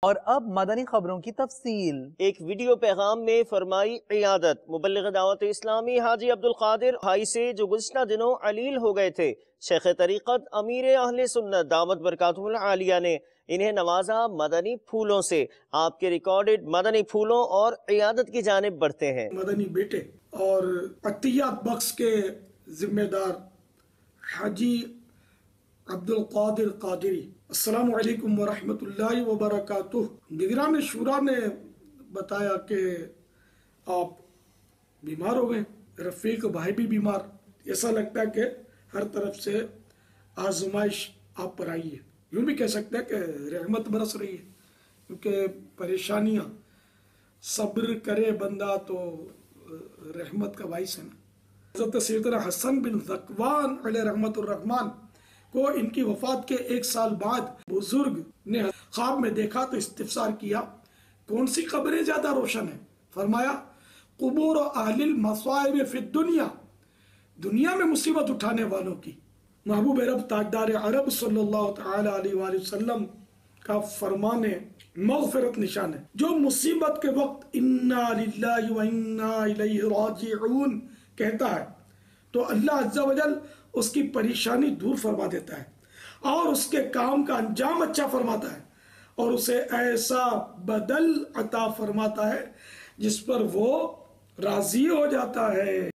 اور اب مدنی خبروں کی تفصیل۔ ایک ویڈیو پیغام میں فرمائی عیادت مبلغ دعوت اسلامی حاجی عبدالقادر بھائی سے جو گزشتہ دنوں علیل ہو گئے تھے۔ شیخ طریقت امیر اہل سنت دامت برکاتہ العالیہ نے انہیں نوازا مدنی پھولوں سے۔ آپ کے ریکارڈڈ مدنی پھولوں اور عیادت کی جانب بڑھتے ہیں۔ مدنی بیٹے اور عطیات بخش کے ذمہ دار حاجی عبدالقادر قادری، السلام علیکم ورحمۃ اللہ وبرکاتہ۔ نگران شورا نے بتایا کہ آپ بیمار ہو گئے، رفیق بھائی بھی بیمار، ایسا لگتا ہے کہ ہر طرف سے آزمائش آپ پر آئی ہے، یوں بھی کہہ سکتے ہیں کہ رحمت برس رہی ہے، کیونکہ پریشانیاں صبر کرے بندہ تو رحمت کا باعث ہے نا۔ حضرت سیدنا حسن بن ذکوان علیہ رحمت الرحمن کو ان کی وفات کے 1 سال بعد بزرگ نے خواب میں دیکھا تو استفسار کیا کون سی قبریں زیادہ روشن ہیں؟ فرمایا قبور اہل المصائب فی الدنیا، دنیا میں مصیبت اٹھانے والوں کی۔ محبوب رب تاجدار عرب صلی اللہ تعالی علیہ وآلہ وسلم کا فرمان مغفرت نشان ہے، جو مصیبت کے وقت انا للہ و انا الیہ راجعون کہتا ہے تو اللہ عز و جل اس کی پریشانی دور فرما دیتا ہے اور اس کے کام کا انجام اچھا فرماتا ہے اور اسے ایسا بدل عطا فرماتا ہے جس پر وہ راضی ہو جاتا ہے۔